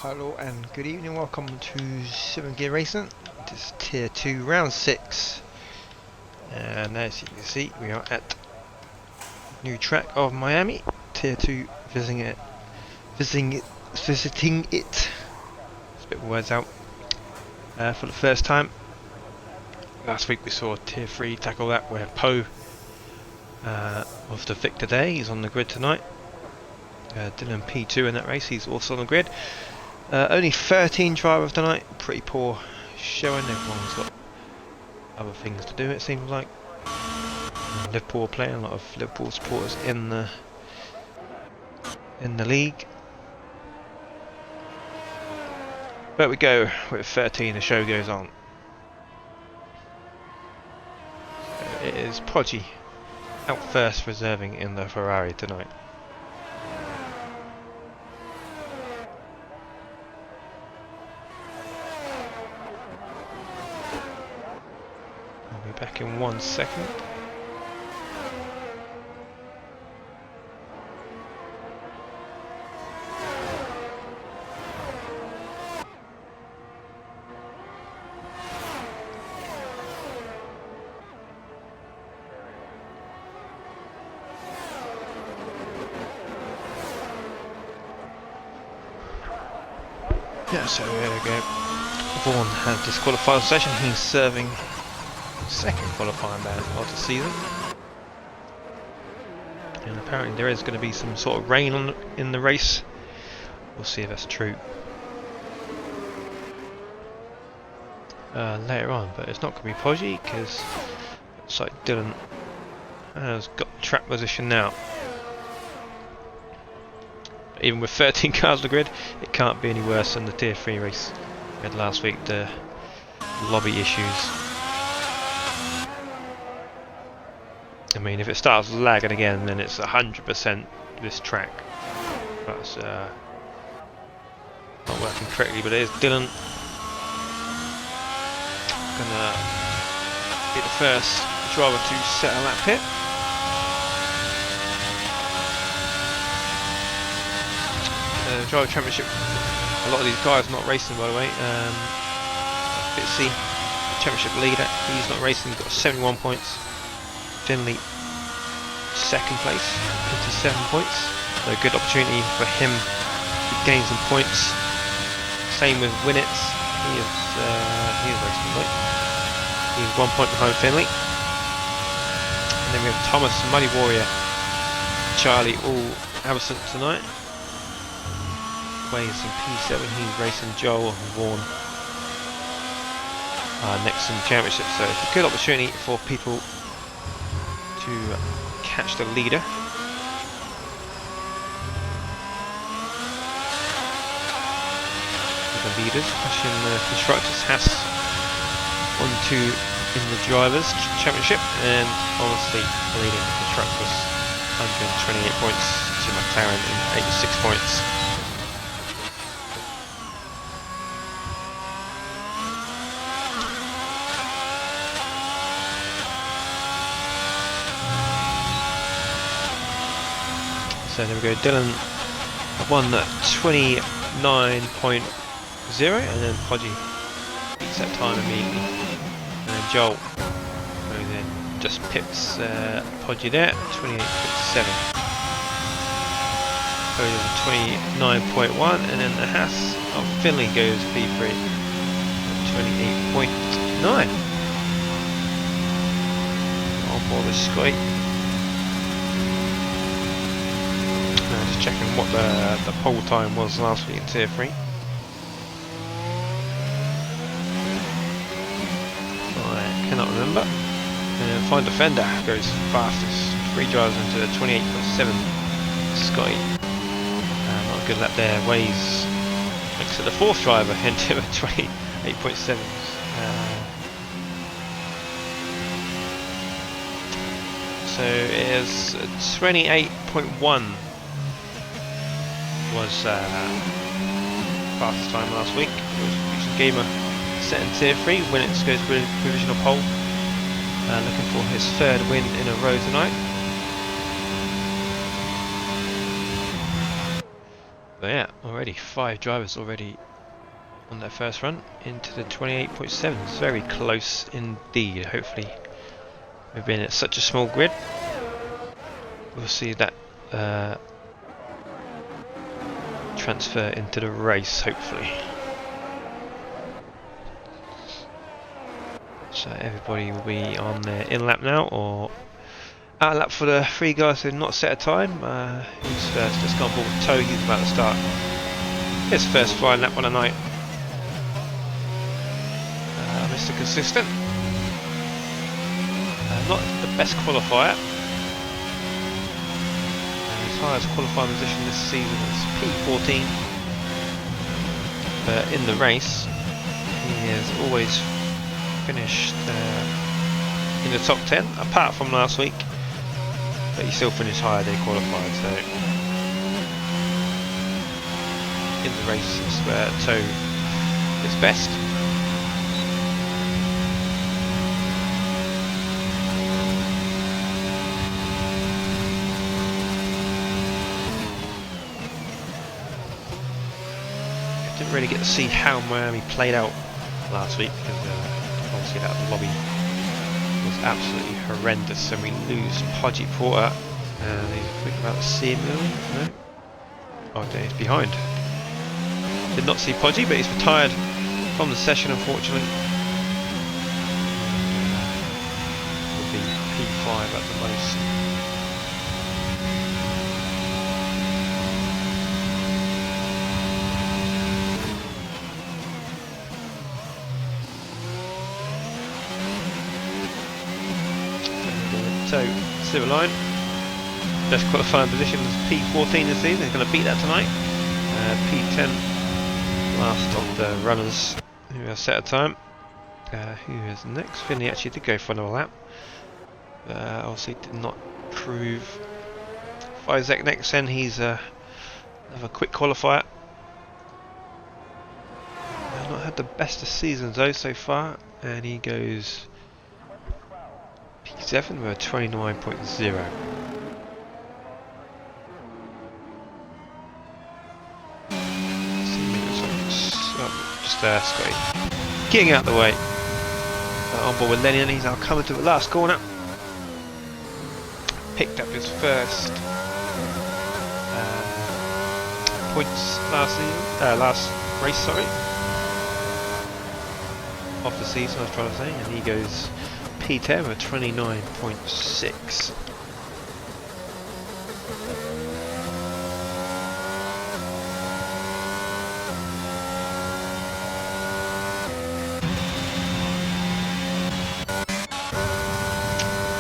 Hello and good evening, welcome to 7 Gear Racing. This is Tier 2 Round 6, and as you can see we are at new track of Miami, Tier 2, visiting it. It's a bit of words out for the first time. Last week we saw Tier 3 tackle that where Poe was the victor there. He's on the grid tonight. Dylan P2 in that race, he's also on the grid. Only 13 drivers tonight, pretty poor showing. Everyone's got other things to do, it seems like. Liverpool playing, a lot of Liverpool supporters in the league. But we go with 13, the show goes on. It is Podgy out first, reserving in the Ferrari tonight. I'll be back in 1 second. Yeah, so there we go. Vaughan has disqualified the session. He's serving second qualifying ban of the season. And apparently there is going to be some sort of rain in the race. We'll see if that's true later on, but it's not going to be Podgy because it looks like Dylan has got track position now. Even with 13 cars on the grid, it can't be any worse than the Tier 3 race we had last week, the lobby issues. I mean, if it starts lagging again, then it's 100% this track. That's not working correctly, but it is Dylan gonna be the first driver to settle that pit. Driver Championship, a lot of these guys are not racing, by the way. Fitzy, Championship leader, he's not racing, he's got 71 points. Finley, second place, 57 points. So a good opportunity for him to gain some points. Same with Winnets, he is racing tonight. He's 1 point behind Finley. And then we have Thomas, Muddy Warrior, Charlie, all absent tonight. Wayne's in P7, he's racing Joel and Vaughan next in the championship, so it's a good opportunity for people to catch the leader. The leaders, pushing the constructors, Haas on to in the drivers championship, and obviously leading the constructors 128 points to McLaren and 86 points. So there we go, Dylan won at 29.0, and then Podgy beats that time immediately. And then Joel goes in, just pips Podgy there, 28.7. Goes to 29.1, and then the Haas of Finley goes P3 at 28.9. On board with Scotty. Just checking what the pole time was last week in Tier 3. I cannot remember. And Find Defender goes fastest. 3 drivers into 28.7. Scotty. Not a good lap there. Waze makes it the 4th driver into 28.7. So it is 28.1. Was fastest time last week. It was Fusion Gamer set in Tier 3. Winnets goes with provisional pole. Looking for his 3rd win in a row tonight. But yeah, already already 5 drivers already on their first run into the 28.7. It's very close indeed. Hopefully, we've been at such a small grid. We'll see that transfer into the race, hopefully. So everybody will be on their in lap now, or out lap for the 3 guys who have not set a time. Who's first? Let's go on board with Toe. He's about to start his first flying lap on the night. Mr. Consistent. Not the best qualifier. His highest qualifying position this season is P14. But in the race, he has always finished in the top 10, apart from last week. But he still finished higher than he qualified, so in the race is where Toe is best. Didn't really get to see how Miami played out last week because obviously that lobby was absolutely horrendous, and we lose Podgy Porter. He's about to see him. No? Oh, he's behind. Did not see Podgy, but he's retired from the session, unfortunately. Will be P5 at the most. So, silver line, best qualifying position is P14 this season. He's going to beat that tonight. P10, last of the runners who have set a time. Who is next? Finley actually did go for another lap. Obviously did not prove. Isaac next, then he's another quick qualifier. Not had the best of seasons though so far, and he goes P7 with a 29.0. Just Scotty getting out of the way. On board with Lennon, he's now coming to the last corner. Picked up his first points last race, sorry, of the season, I was trying to say, and he goes P10 with 29.6.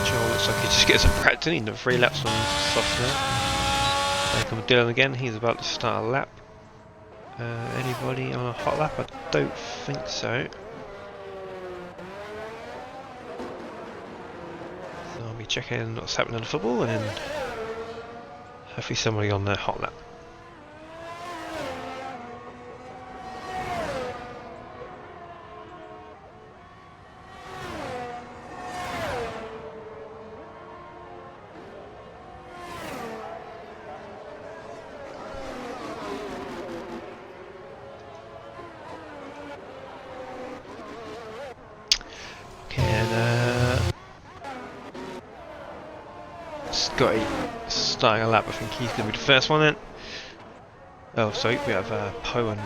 Joel looks like he just gets a practice. He did 3 laps on soft now. There comes Dylan again. He's about to start a lap. Anybody on a hot lap? I don't think so. I'll be checking what's happening in football, and then hopefully somebody on their hot lap. Scotty starting a lap. I think he's going to be the first one then. Oh, sorry, we have Poe and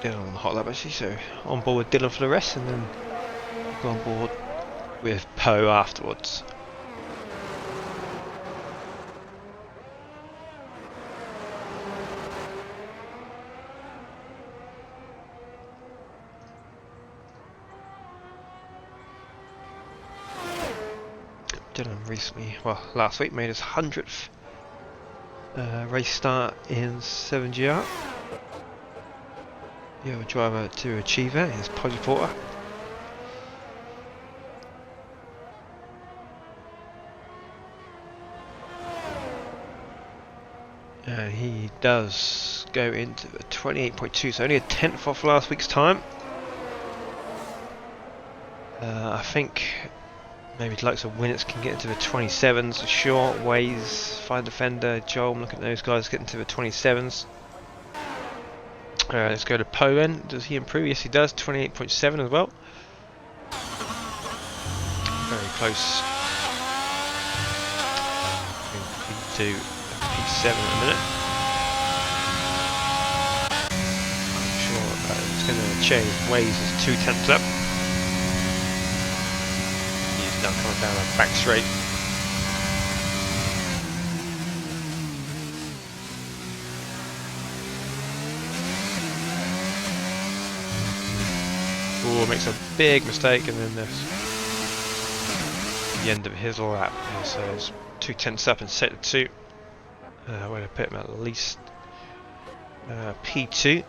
Dylan on the hot lap actually, so on board with Dylan for the rest, and then go on board with Poe afterwards. Dylan recently, well, last week made his 100th race start in 7GR. The other driver to achieve that is Podgy Porter. And he does go into the 28.2, so only a tenth off last week's time. I think maybe the likes of Winnets can get into the 27s. Short Ways, Fine Defender, Joel, I'm looking at those guys getting to the 27s. Let's go to Poen. Does he improve? Yes, he does. 28.7 as well. Very close. P2 P7 in a minute. I'm sure it's going to change. Waze is 2 tenths up. He's now coming down a back straight. Oh, makes a big mistake, and then there's the end of his lap. So it's 2 tenths up in sector 2. We're going to put him at least P2.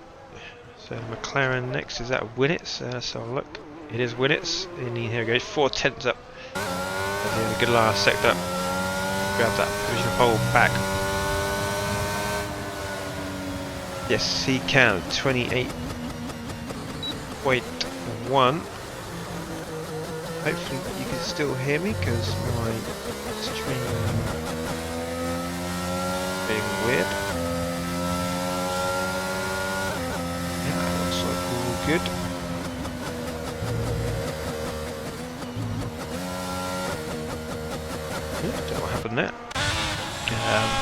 So McLaren next is at Winnets. Let's have a look. It is Winnets. And here we go, 4 tenths up. A good last sector. Grab that provisional pole back. Yes, he can. 28.1. Hopefully you can still hear me because my stream being weird. Yeah, looks like all good. Don't know what happened there.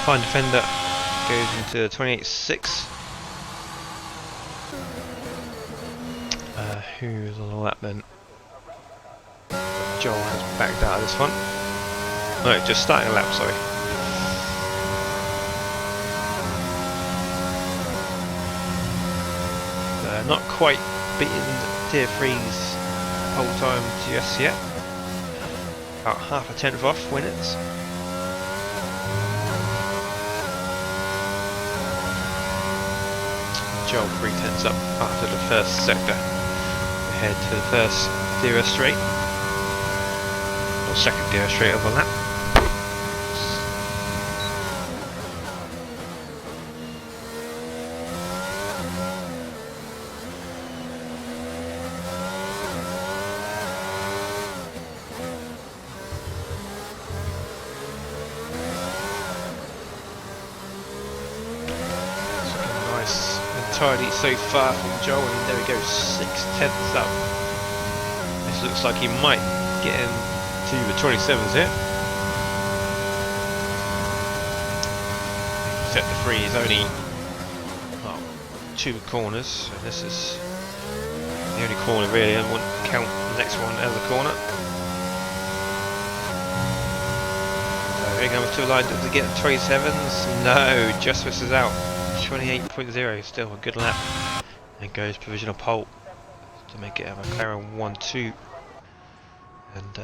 Fine Defender goes into 28.6. Who's on the lap then? Joel has backed out of this one. No, just starting a lap, sorry. Not quite beaten Tier 3's whole time just yet. About half a tenth off Winners. Joel 3 tenths up after the first sector. We head to the first DRS straight. Or second DRS straight of the lap. Entirely so far from Joel, and there we go, 6 tenths up. This looks like he might get into the 27s here. Sector 3 is only 2 corners, so this is the only corner really. I wouldn't count the next one as a corner. So here comes 2 lined up to get 27s. No, Justice is out. 28.0, still a good lap, and goes provisional pole to make it a McLaren 1-2, and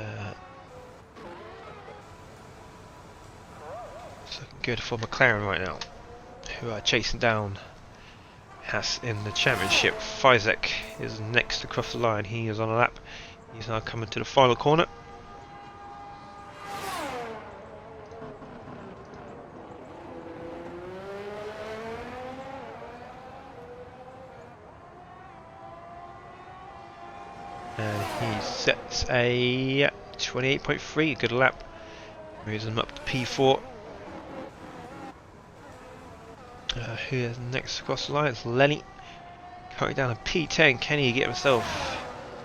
it's looking good for McLaren right now, who are chasing down Haas in the championship. Fizek is next across the line. He is on a lap. He's now coming to the final corner. And he sets a 28.3, good lap. Moves him up to P4. Who is next across the line? It's Lenny. Coming down to P10. Can he get himself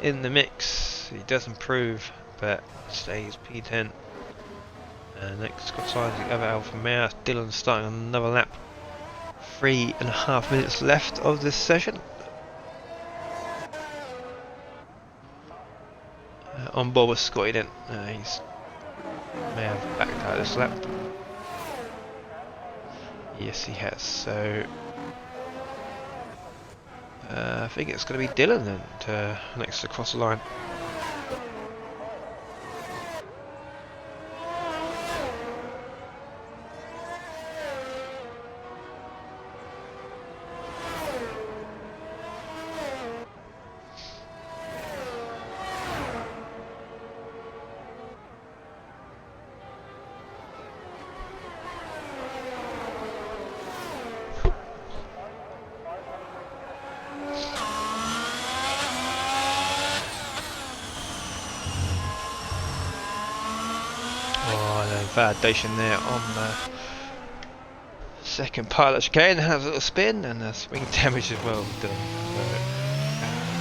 in the mix? He does improve, but stays P10. Next across the line is the other Alfa Romeo. Dylan starting another lap. 3.5 minutes left of this session. On board with Scotty then. He's may have backed out of this lap. Yes, he has. So I think it's going to be Dylan then next to cross the line. Validation there on the Second pilot chicane has a little spin and a swing damage as well done.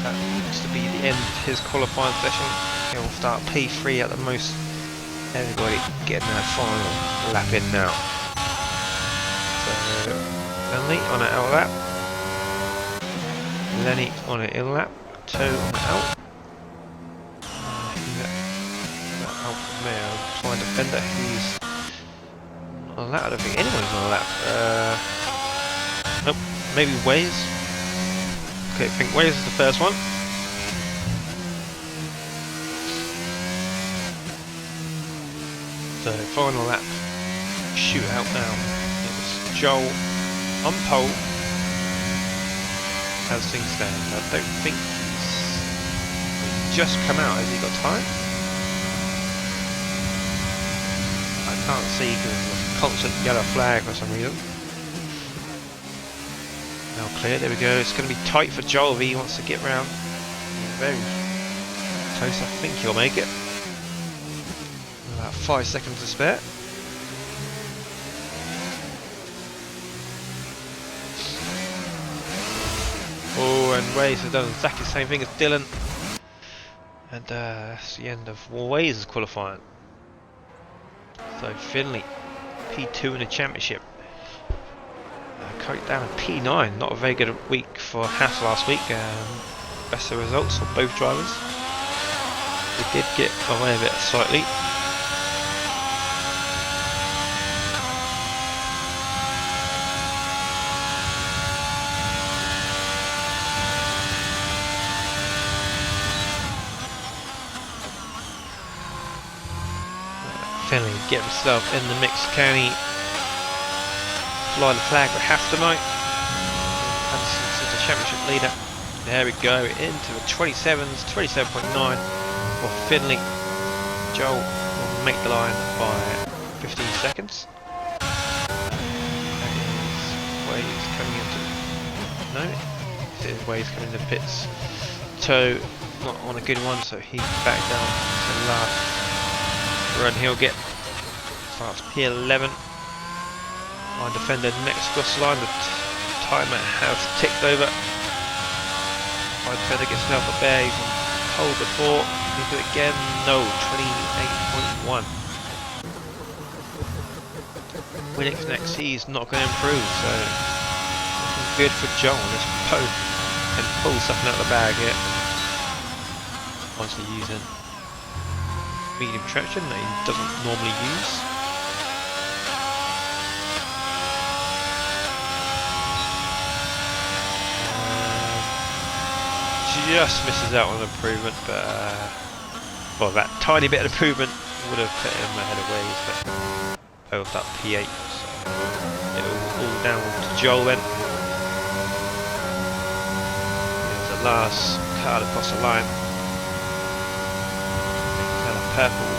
That looks to be the end of his qualifying session. He'll start P3 at the most. Everybody getting their final lap in now. So Lenny on an out lap. Lenny on an in lap. Toe on the out. Alfa Romeo trying to defender who's on a lap. I don't think anyone's on a lap. Nope, maybe Waze. Okay, I think Waze is the first one. So final lap shootout now. It's Joel on pole as things stand. I don't think he's just come out. Has he got time? I can't see because there's a constant yellow flag for some reason. Now clear, there we go. It's going to be tight for Joel if he wants to get round. Very close, I think he'll make it. About 5 seconds to spare. Oh, and Waze has done exactly the same thing as Dylan. And that's the end of Waze's qualifying. So Finley, P2 in the championship. Coat down at P9, not a very good week for Haas last week. Better results for both drivers. We did get away with it slightly. Finley get himself in the mix. Can he fly the flag for half tonight? Anderson's the championship leader. There we go, into the 27s, 27.9 for Finley. Joel will make the line by 15 seconds. That is Waze coming into... No, it is Waze coming into pits. Toe not on a good one, so he's back down to the last run he'll get. Starts P11. Our defender next cross line, the timer has ticked over. Our defender gets himself a bear, he's on pole before. Can he do it again? No, 28.1. Winnick's next, he's not going to improve, so looking good for Joel. This Poe can pull something out of the bag here. Obviously using medium traction that he doesn't normally use. Just misses out on improvement, but well, that tiny bit of improvement would have put him ahead of Waze, but both up P8, so it'll all down to Joel then. Here's the last card across the line. And a purple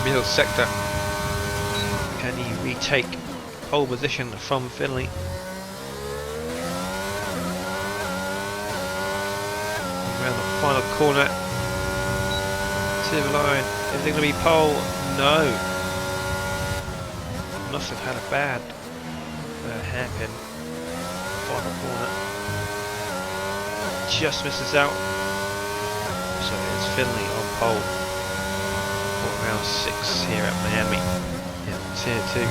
middle sector. Can he retake pole position from Finley? Final corner to the line. Is it going to be pole? No. Must have had a bad hairpin. Final corner. Just misses out. So it's Finley on pole for round 6 here at Miami. Yeah, tier 2.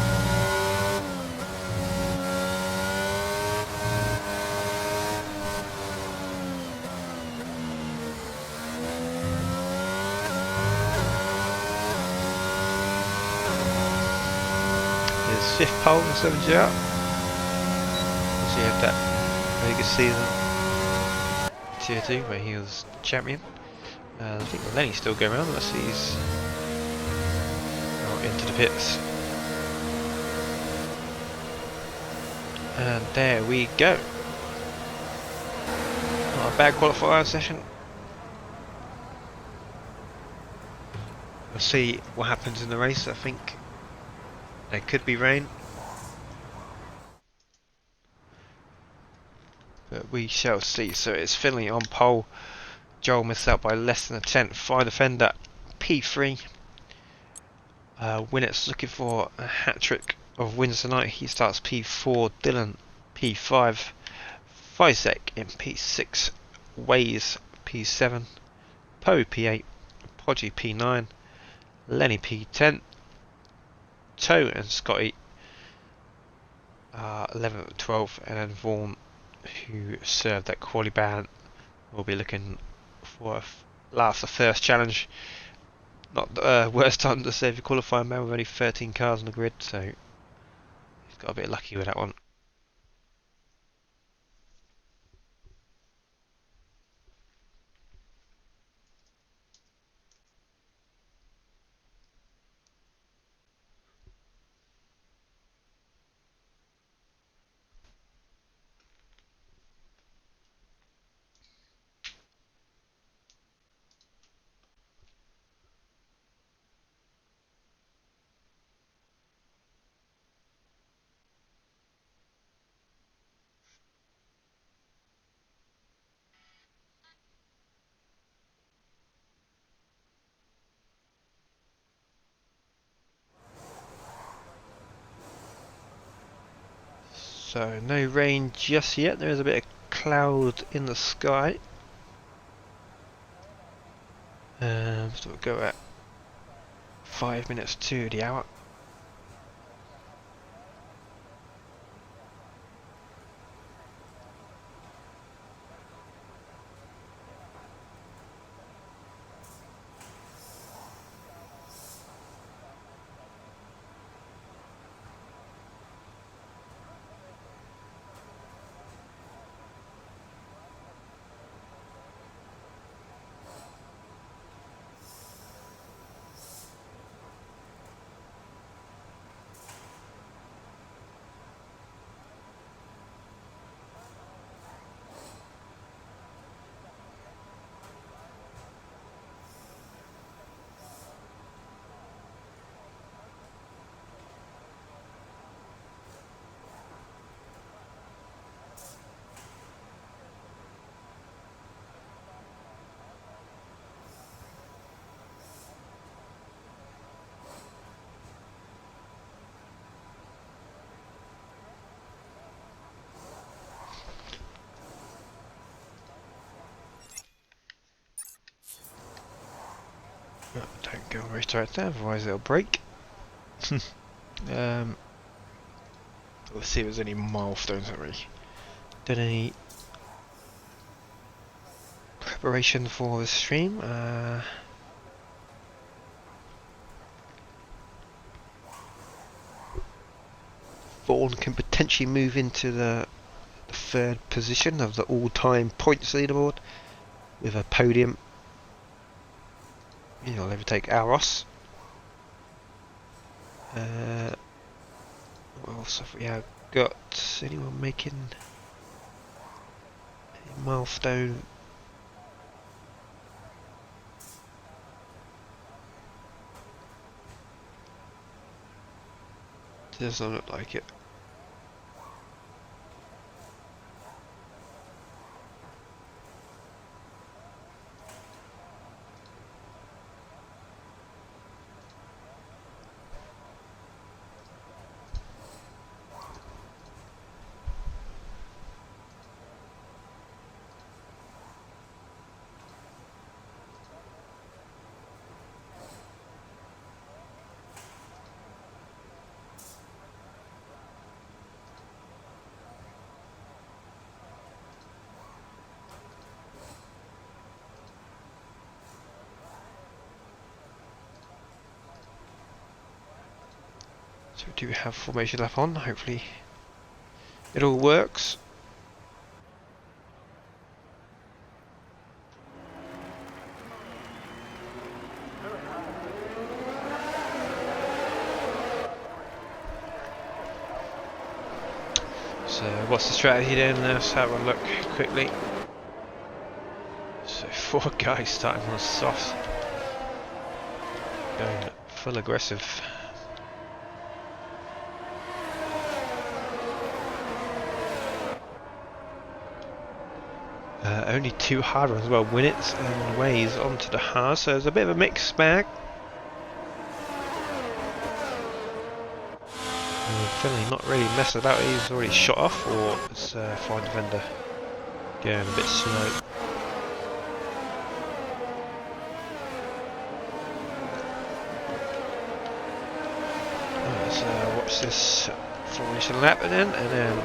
Fifth pole in 7G out. So he had that very good season. Tier 2 where he was champion. I think Lenny's still going around unless he's into the pits. And there we go. Not a bad qualifier session. We'll see what happens in the race. I think there could be rain, but we shall see. So it's Finley on pole. Joel missed out by less than a tenth. Fine defender P3. Winnett's looking for a hat trick of wins tonight. He starts P4, Dylan P5, Fisek in P6, Waze P7, Poe P8, Podgy P9, Lenny P10, Toe and Scotty 11 and 12, and then Vaughan, who served that quali ban, will be looking for the first challenge. Not the worst time to save a qualifying man with only 13 cars on the grid, so he's got a bit lucky with that one. So no rain just yet. There is a bit of cloud in the sky. So we'll go at 5 minutes to the hour. Don't go very straight there, otherwise it'll break. We'll see if there's any milestones that we did any preparation for the stream. Vaughan can potentially move into the third position of the all-time points leaderboard with a podium. He'll overtake Aros. What else have we got? Anyone making a milestone? Doesn't look like it. So we do have formation lap on, hopefully it all works. So what's the strategy then? Let's have a look quickly. So 4 guys starting on soft, going full aggressive. Only 2 hard ones, well, Winnets and Waze onto the hard, so there's a bit of a mixed bag. Finley not really messing about, he's already shot off, or it's fine defender going a bit slow. Let's watch this formation lap and then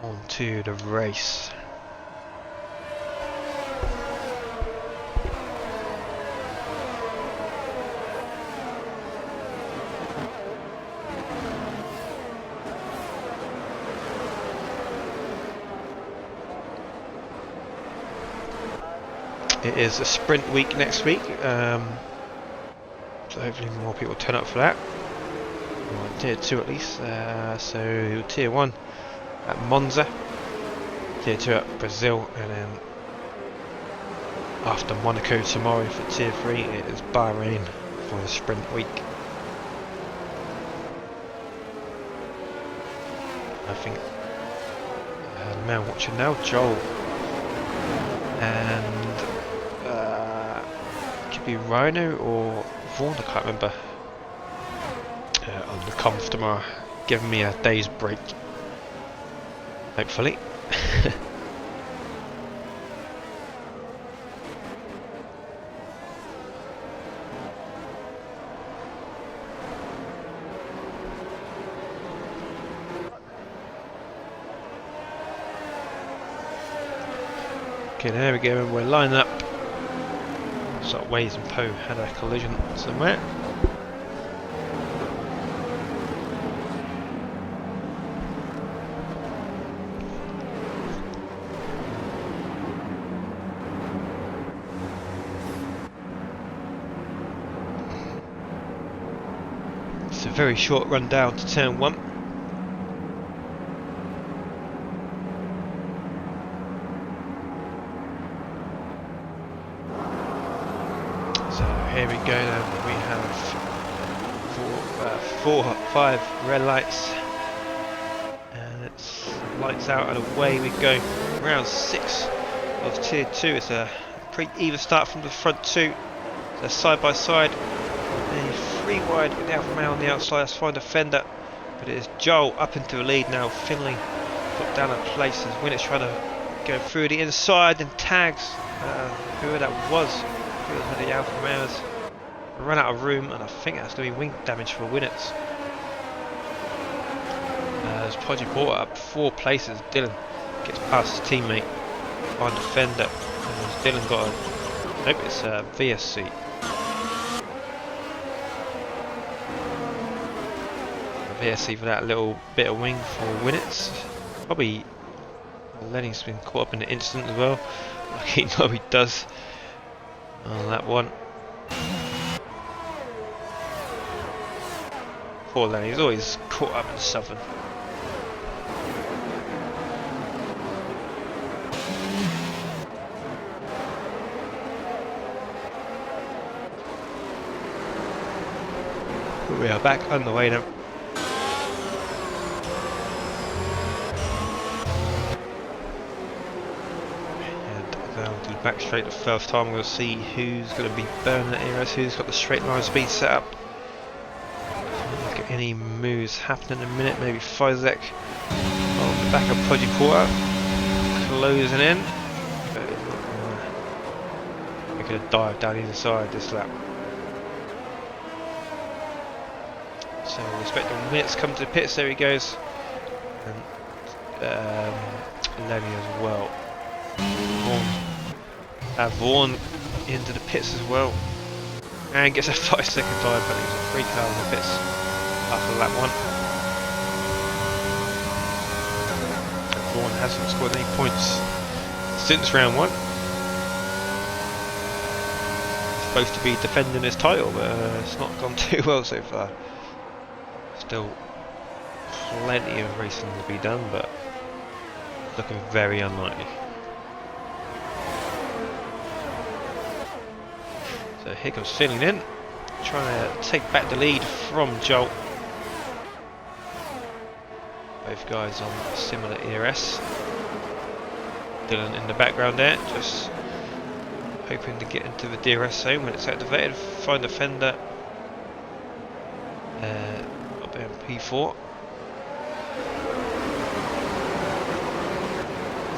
on to the race. It is a sprint week next week, so hopefully more people turn up for that. Well, tier 2 at least, so tier 1 at Monza, tier 2 at Brazil, and then after Monaco tomorrow for tier 3 it is Bahrain for the sprint week. I think the man watching now, Joel, and could be Rhino or Vaughan, I can't remember, on the comms tomorrow, giving me a day's break, hopefully. Okay, there we go, and we're lining up. So Waze and Poe had a collision somewhere. It's a very short run down to turn 1. Here we go then, we have 5 red lights, and it's lights out and away we go. Round 6 of tier 2, it's a pretty even start from the front 2, so side by side, a 3 wide with the Alfa Romeo on the outside, that's fine defender, but it is Joel up into the lead now. Finley got down a place as Winnett's trying to go through the inside and tags whoever that was. It was one of the Alfa Romeos. Run out of room, and I think that's going to be wing damage for Winnett's. As Podgy Porter up 4 places, Dylan gets past his teammate on defender. And Dylan got a, nope, it's a VSC. A VSC for that little bit of wing for Winnett's. Probably Lenny's been caught up in the incident as well, like he normally does on that one. Poor Lenny, he's always caught up in something. But we are back on the way now. Down to the back straight the first time. We'll see who's going to be burning at ERS, who's got the straight line speed set up. Look at any moves happening in a minute. Maybe Fizek on the back of Podgy Porter, closing in. We're going to dive down either side this lap. So we're expecting Winnett's come to the pits. There he goes, and Lenny as well. Vaughan into the pits as well, and gets a 5-second time penalty. So 3 cars in the pits after lap 1. Vaughan hasn't scored any points since round 1. Supposed to be defending his title, but it's not gone too well so far. Still plenty of racing to be done, but looking very unlikely. So here comes Finley in, trying to take back the lead from Joel. Both guys on similar ERS. Dylan in the background there, just hoping to get into the DRS zone when it's activated. Find the fender. Up there, P4.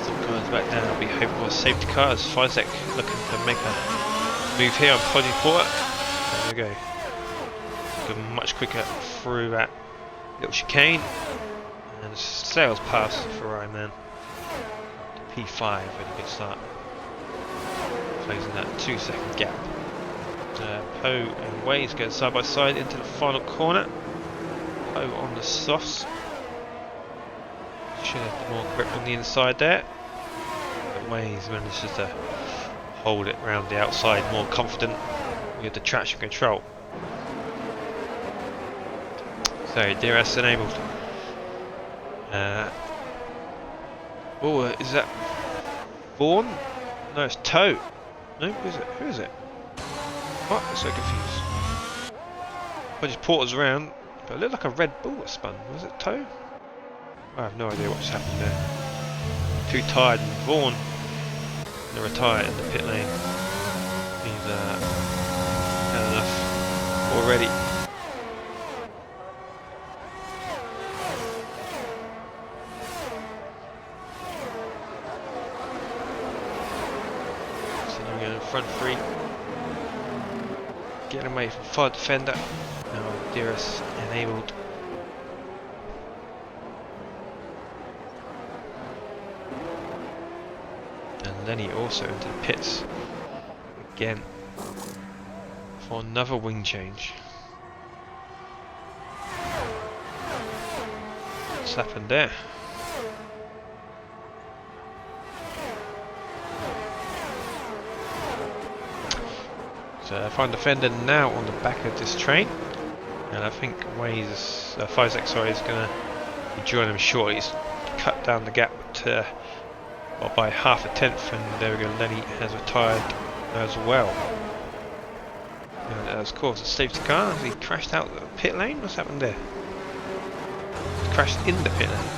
Some guys back down. I'll be hoping for a safety car as Fizek looking to make a move here on Podium Port. There we go. Looking much quicker through that little chicane. And sales pass for Ironman. P5 with a good start. Closing that 2-second gap. Poe and Waze go side by side into the final corner. Poe on the softs. Should have more grip on the inside there. But Waze manages to hold it round the outside, more confident with the traction control. So DRS enabled. Oh, is that Vaughan? No, it's Toe. No, who is it? Who is it? What? I'm so confused. I just porters around, but it looked like a Red Bull that spun. Was it Toe? I have no idea what's happened there. Too tired, and Vaughan to retire in the pit lane. He's had enough already. So now we're going front three. Getting away from far defender. Now DRS enabled. And Lenny also into the pits again for another wing change. What's happened there? So I find defender now on the back of this train, and I think Fizek, sorry, is going to join him shortly. He's cut down the gap to, well, by half a tenth, and there we go. Lenny has retired as well. And of course, a safety car as he crashed out the pit lane. What's happened there? He's crashed in the pit lane.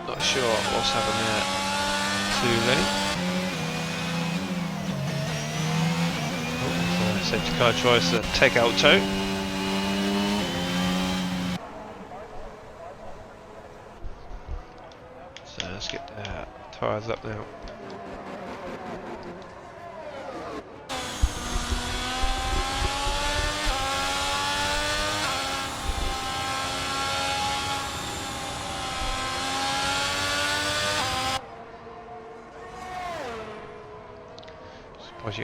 Not sure what's happened there to Lenny. Oh, so safety car tries to take out Toe. So let's get the tyres up now.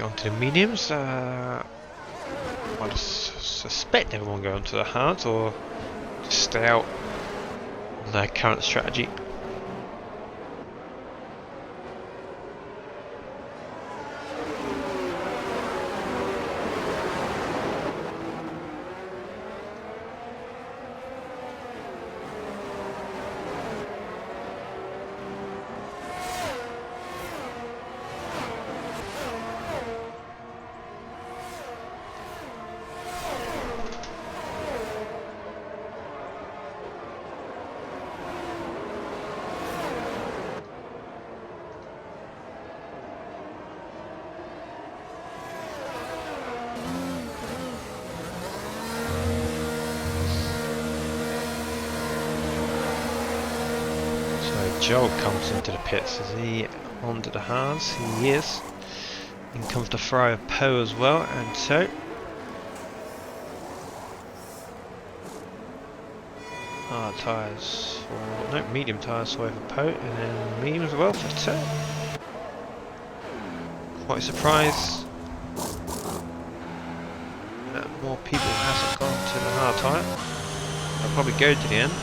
Onto the mediums. I suspect everyone go onto the hards or just stay out on their current strategy. Joe comes into the pits. Is he onto the hards? He is. In comes the Fryer Poe as well, and so tyres for no medium tyres for Poe, and then medium as well for Toe. Quite surprised that more people hasn't gone to the hard tyre. They'll probably go to the end.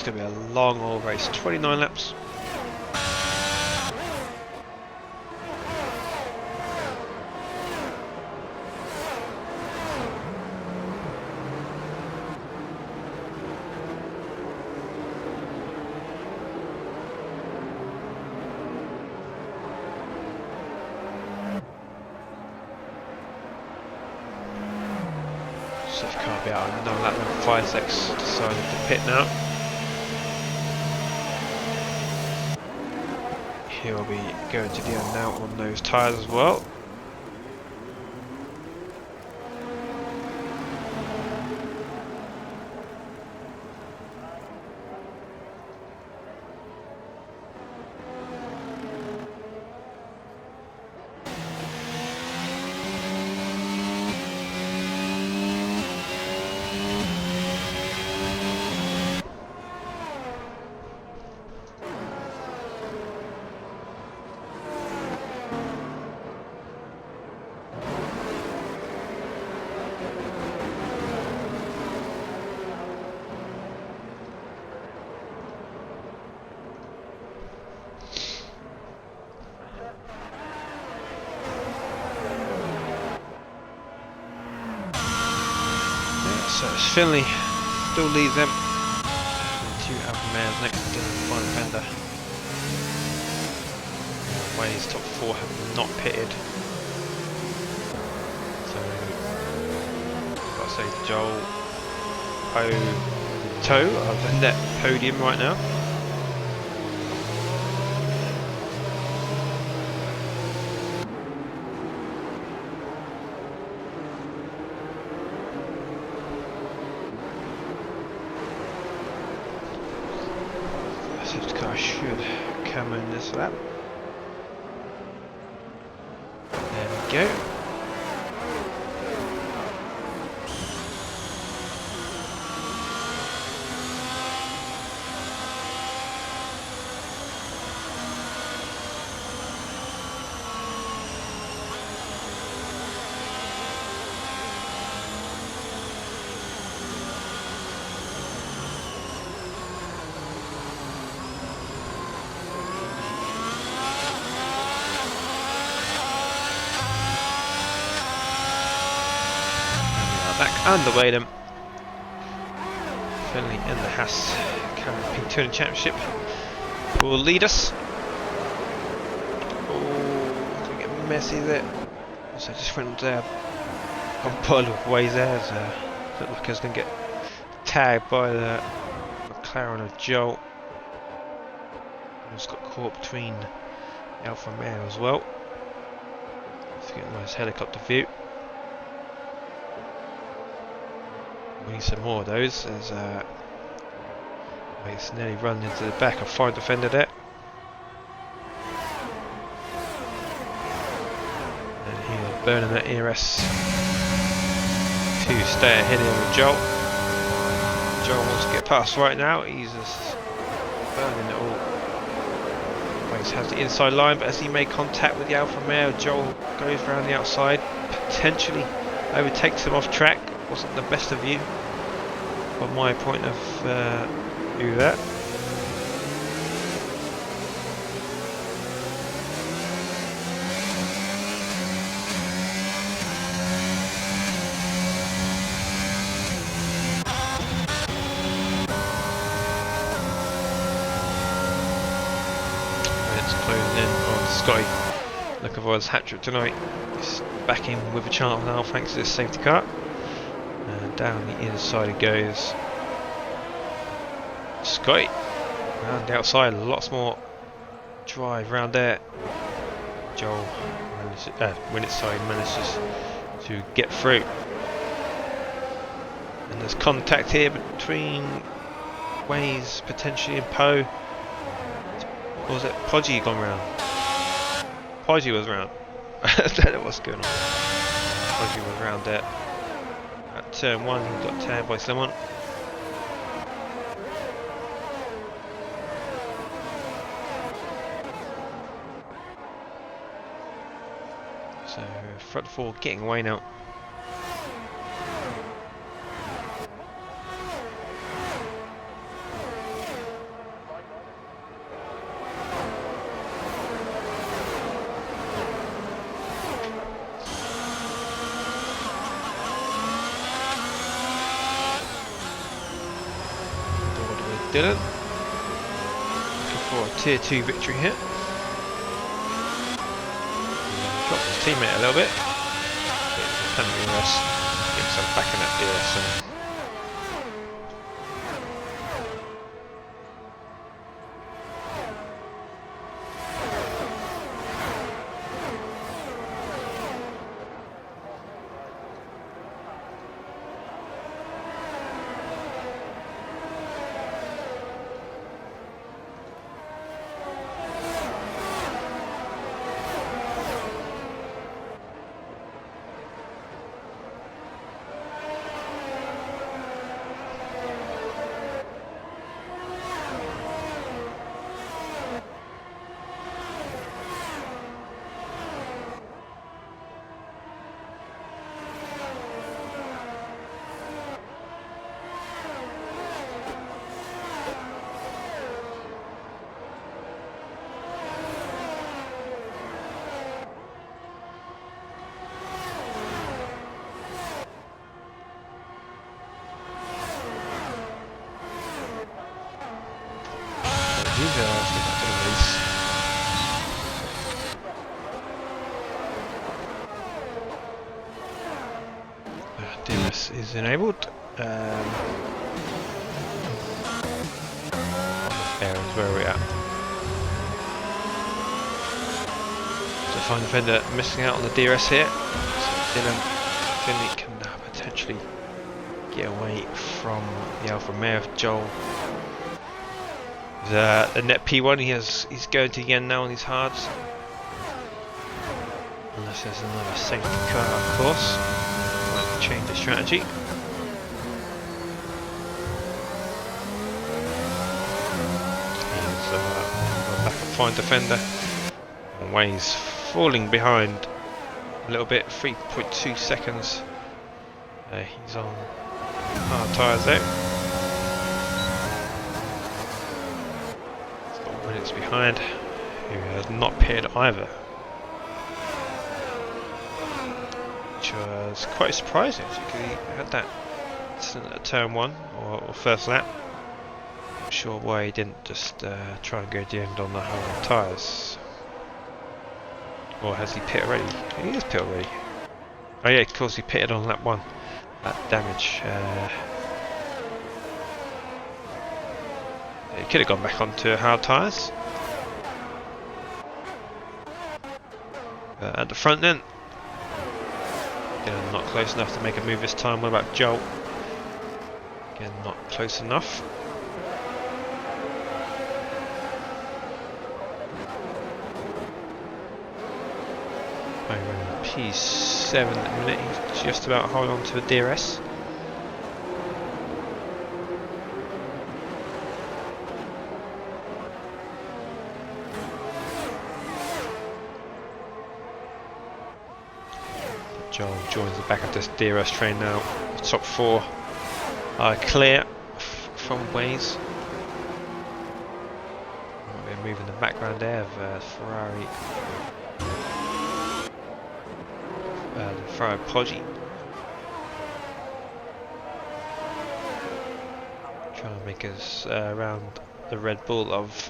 It's going to be a long old race, 29 laps. Safety car will be out on another lap then. 5-6 decided to pit now. He'll be going to the end now on those tyres as well. So it's Finley still leads them. Two Alfa Romeos next to the final fender. Ways top 4 have not pitted. So I've got to say Joel Toe are the net podium right now. Safety car should come in this lap. There we go. Back underway them. Finley in the Haas Cameron Touring Championship will lead us. Oh, it's going to get messy there. So just went on pull of ways there. Looked like I was going to get tagged by the McLaren of Joel. Just got caught between the Alfa Romeo as well. Let's get a nice helicopter view. We need some more of those, as it's nearly run into the back of Ford Defender there. And he's burning that ERS to stay ahead of with Joel. Joel wants to get past right now, he's just burning it all. He has the inside line, but as he made contact with the Alfa Romeo, Joel goes around the outside, potentially overtakes him off track. Wasn't the best of view from my point of view there. And it's closing in on Scotty Lacavoy's hat-trick tonight. He's back in with a chance now thanks to this safety car. Down the inside it goes. Scotty around the outside, lots more drive around there. Joel when it's side manages to get through. And there's contact here between Waze potentially and Poe. Or was it Podgy gone round? Podgy was round. I don't know what's going on. Podgy was round there. At turn 1 he got tagged by someone. So front 4 getting away now. Dylan. Looking for a tier 2 victory here. Dropped his teammate a little bit. Get himself back in that DRS. DRS is enabled. Bearings, where are we at? So Find Defender missing out on the DRS here. So Dylan Finley can now potentially get away from the Alfa Romeo. Joel the net P1 he's going to again now on these hards. Unless there's another safety car, of course. Might change the strategy. He's back at Find Defender. And Way's falling behind a little bit, 3.2 seconds. He's on hard tyres there. Minutes behind, who has not paired either, which was quite surprising because he had that incident at turn 1 or first lap. Not sure why he didn't just try and go to the end on the hard tyres. Or has he pit already? He is pit already. Oh yeah, of course he pitted on lap 1. That damage. He could have gone back onto hard tyres. At the front then. Again, not close enough to make a move this time. What about Joel? Again, not close enough. Over P7 at the minute. He's just about holding on to the DRS. Joel joins the back of this DRS train now. The top 4 are clear from Ways. We're moving the background there of Ferrari. The Ferrari Poggi. Trying to make us around the Red Bull of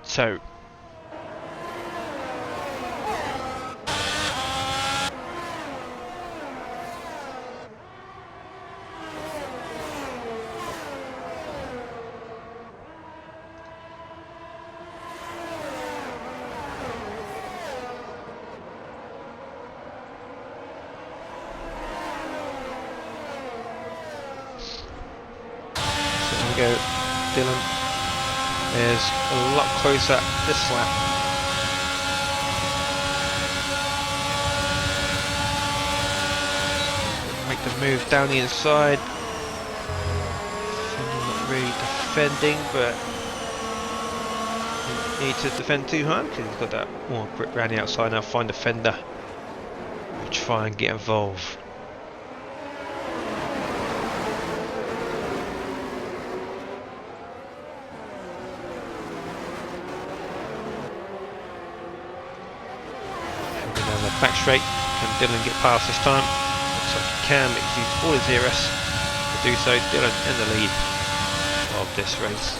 Toe. Go, Dylan is a lot closer this lap. Make the move down the inside. Not really defending, but need to defend too hard because he's got that more grip around the outside now. Find Defender. We'll try and get involved. Back straight, can Dylan get past this time? Looks like he can, but he's used all his DRS to do so. Dylan in the lead of this race.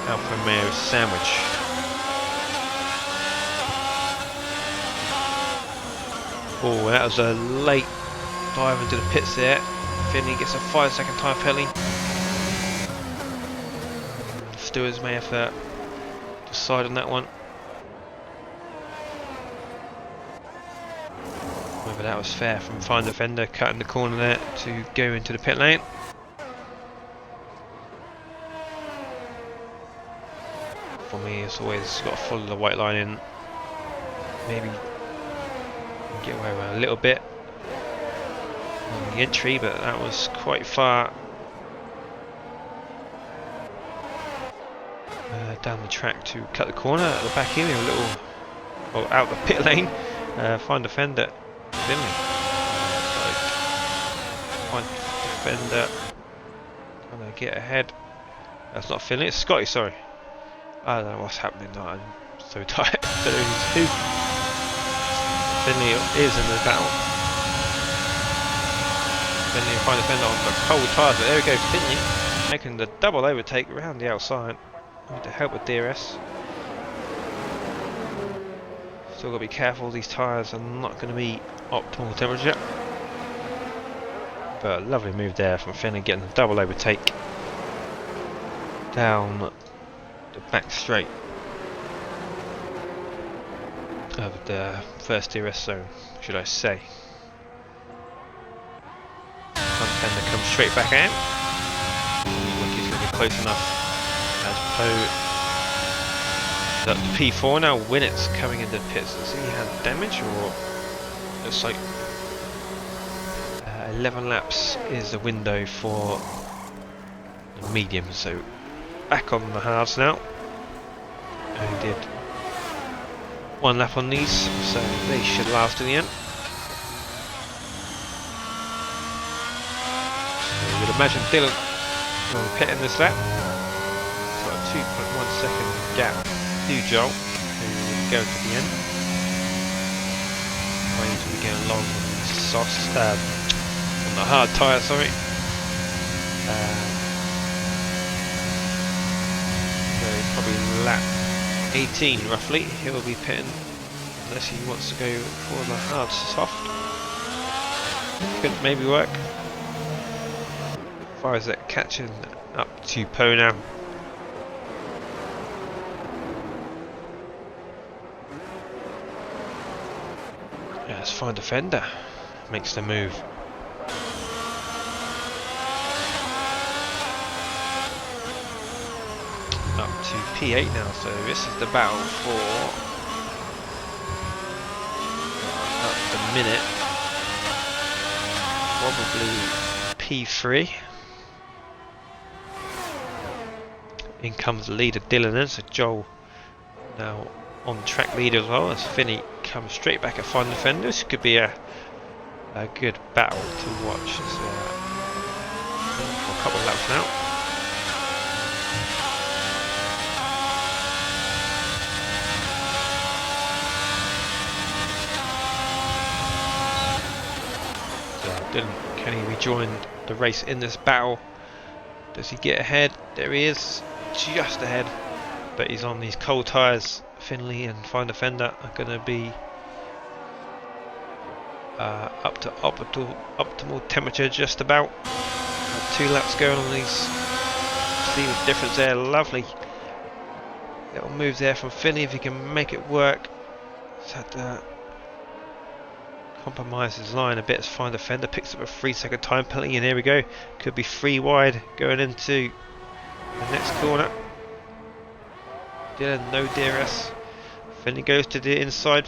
Alfa Romeo sandwich. Oh, that was a late dive into the pits there. Finley gets a 5-second time penalty. Stewards may have to decide on that one. Whether that was fair from Find Defender cutting the corner there to go into the pit lane. For me, it's always got to follow the white line in. Maybe get away with a little bit on the entry, but that was quite far down the track to cut the corner at the back here. A little, well, out the pit lane. Find Defender, Finley. Find Defender, trying to get ahead. That's not Finley, it's Scotty. Sorry, I don't know what's happening. No, I'm so tired. I don't know who's who. Finley is in the battle. Finley Find Defender on the cold tyres, but there we go. Finley making the double overtake around the outside. Need to help with DRS. Still got to be careful, these tyres are not going to be optimal temperature. But a lovely move there from Finley, getting the double overtake down the back straight of the first DRS zone, should I say. Front fender comes straight back out. Look, he's going to be close enough. As Poe up to P4 now. Winnett's coming into the pits. Does he have damage, or looks like 11 laps is the window for the medium. So back on the hards now. Only did 1 lap on these, so they should last to the end. So you would imagine Dylan will be pitting this lap. It's got a 2.1 second gap to Joel, who will go to the end. Waiting to be going long on the sauce, on the hard tyre, sorry. So probably lap 18 roughly, he will be pitting, unless he wants to go for the hard soft. Could maybe work. As far as that catching up to Poe now. Let's Find Defender makes the move. Up to P8 now, so this is the battle for up the minute, probably P3. In comes the leader Dylan in, so Joel now on track leader as well, as Finney comes straight back at Find Defender. This could be a good battle to watch for a couple of laps now. Dylan, can he rejoin the race in this battle? Does he get ahead? There he is, just ahead, but he's on these cold tyres. Finley and Find Defender are going to be up to optimal temperature just about. 2 laps going on these. See the difference there, lovely little move there from Finley if he can make it work. He's had to compromise his line a bit as Find Defender picks up a 3-second time penalty, and here we go. Could be 3 wide going into the next corner. Dylan, no DRS. Finley goes to the inside,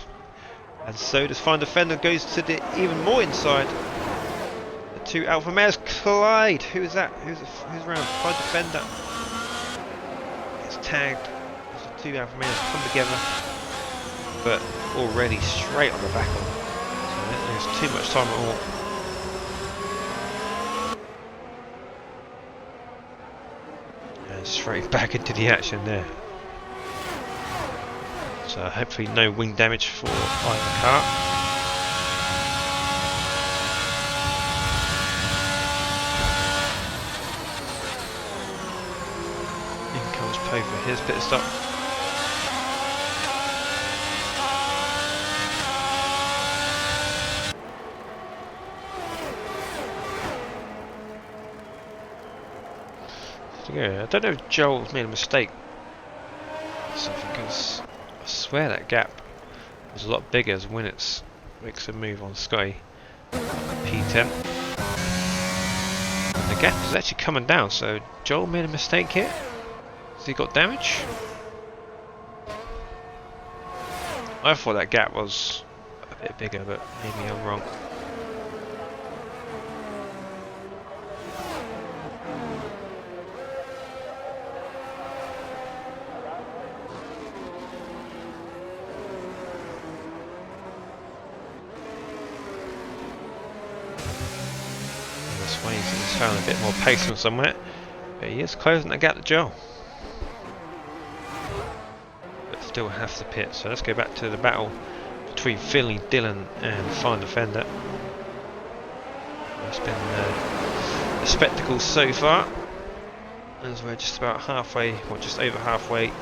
and so does Find Defender, goes to the even more inside. The 2 Alfa Romeos collide. Who is that? Who's around? Find Defender. It's tagged as the 2 Alfa Romeos come together, but already straight on the back of them. So I don't think there's too much time at all. And straight back into the action there. So hopefully no wing damage for either car. In comes Poe over his pit stop. Yeah, I don't know if Joel's made a mistake or something, because I swear that gap was a lot bigger when it makes a move on Sky P10. And the gap is actually coming down, so Joel made a mistake here. Has he got damage? I thought that gap was a bit bigger, but maybe I'm wrong. He's found a bit more pace from somewhere, but he is closing the gap to Joel. But still half the pit, so let's go back to the battle between Finley, Dylan and Fine Defender. It's been a spectacle so far, as we're just about halfway, or just over halfway in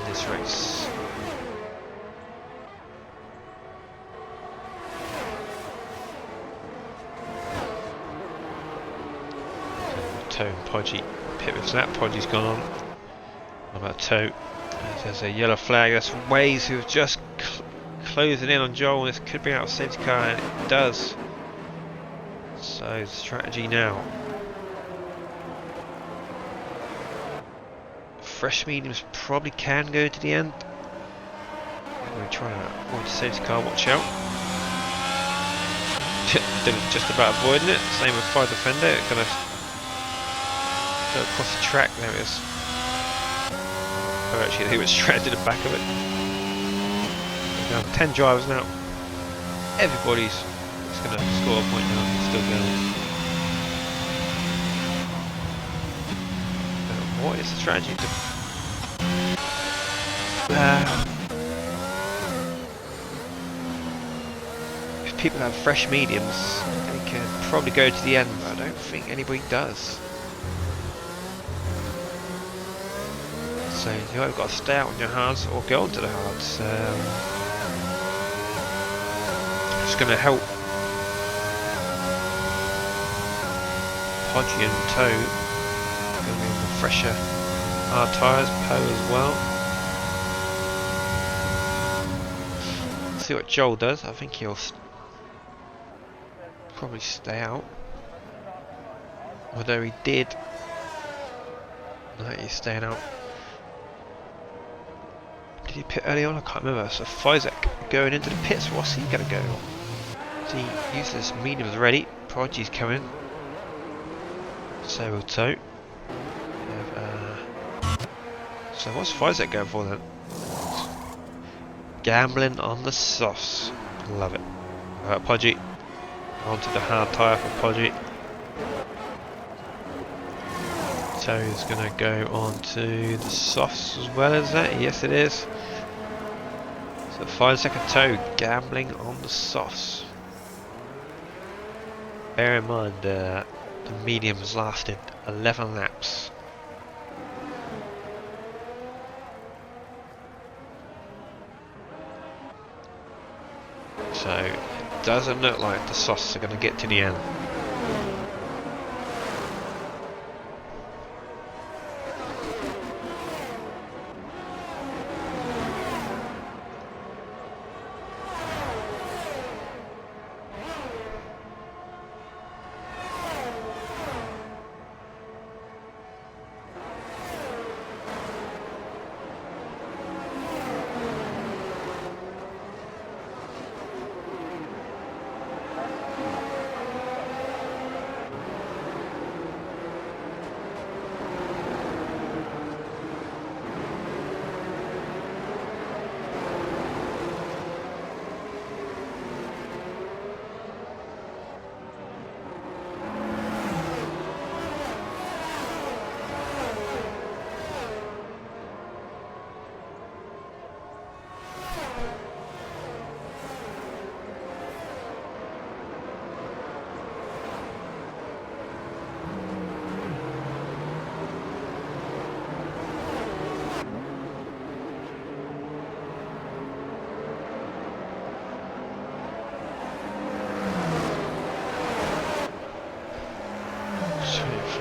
this race. Toe and Podgy pit with that. Podgy's gone on. What about Toe? There's a yellow flag. That's Waze who've just closing in on Joel. This could be out of safety car, and it does. So the strategy now. Fresh mediums probably can go to the end. I'm going to try to avoid the safety car. Watch out. Just about avoiding it. Same with Fire Defender. It's going to go across the track. There it is. Oh, actually, he was straight to the back of it. Now 10 drivers now. Everybody's just going to score a point now. He's still going. What is the strategy to? If people have fresh mediums, they can probably go to the end, but I don't think anybody does. So you've either got to stay out on your hards or go onto the hards. It's going to help Podgy and Toe. Going to be the fresher hard tyres, Poe as well. See what Joel does. I think he'll probably stay out. Although he did. No, he's staying out. Did he pit early on? I can't remember. So Fizek going into the pits. What's he going to go on? So he uses mediums ready. Podgy's coming. So will Toe. So what's Fizek going for then? Gambling on the softs. Love it. Podgy. Onto the hard tyre for Podgy. Toe's going to go on to the softs as well as that. Yes, it is. So 5 second Toe gambling on the softs. Bear in mind the mediums lasted 11 laps. So it doesn't look like the softs are going to get to the end.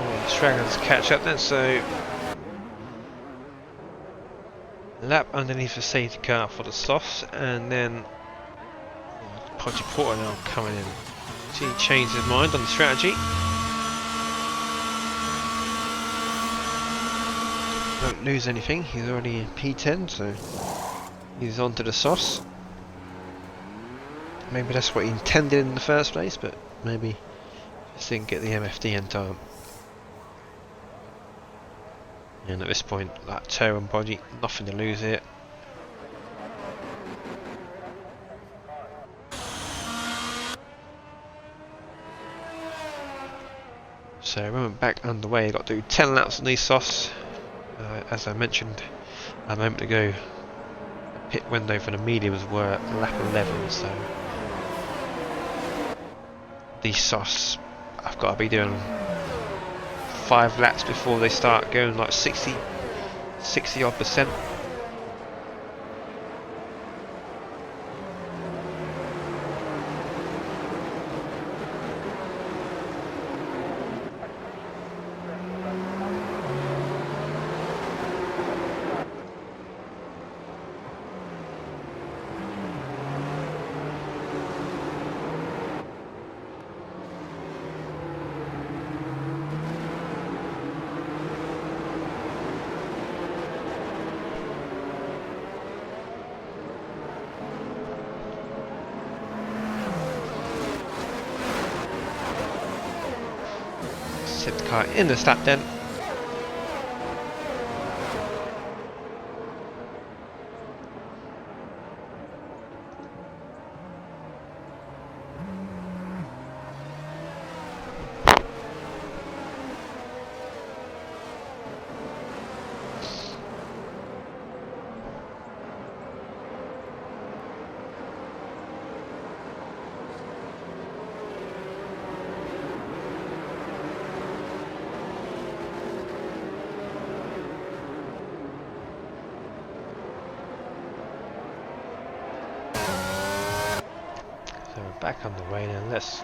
the Stragglers catch up then, so lap underneath the safety car for the softs, and then Podgy Porter now coming in. So he changed his mind on the strategy. Don't lose anything, he's already in P10, so he's on to the softs. Maybe that's what he intended in the first place, but maybe just didn't get the MFD in time. And at this point, like Toe and Podgy, nothing to lose here. So we went back underway. Got to do 10 laps on these softs. As I mentioned a moment ago, the pit window for the mediums were at lap 11, so these softs I've got to be doing 5 laps before they start going like 60 odd percent. Set the car in the start then. Back on the way then, let's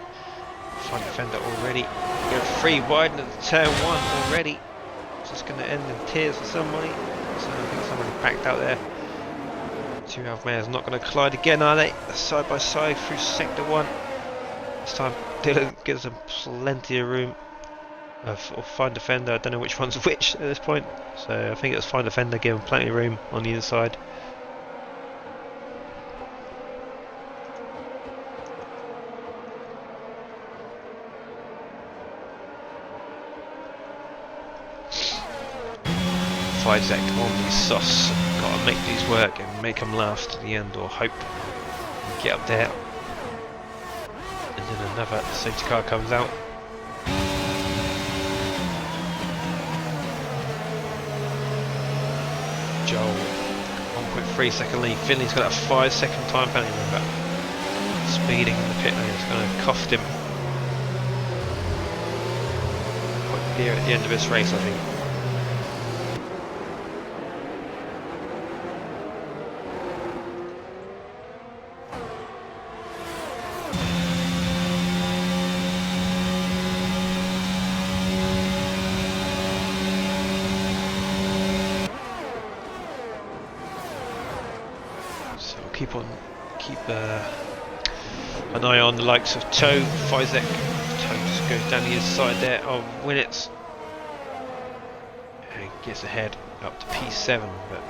front fender already. Go 3 wide into turn 1 already. Just going to end in tears for somebody. So I think somebody backed out there. 2 Alfa not going to collide again, are they? Side by side through sector 1. This time Dylan gives them plenty of room. Or find defender, I don't know which one's which at this point. So I think it's find defender, give them plenty of room on either side. Isaac on these softs, got to make these work and make them last to the end, or hope and get up there. And then another safety car comes out. Joel, 1.3 second lead. Finley's got a 5 second time penalty, remember. Speeding in the pit lane is going to cost him quite dear at the end of this race, I think. Keep an eye on the likes of Toe, Fizek. Toe just goes down the inside there of Winnets and gets ahead up to P7, but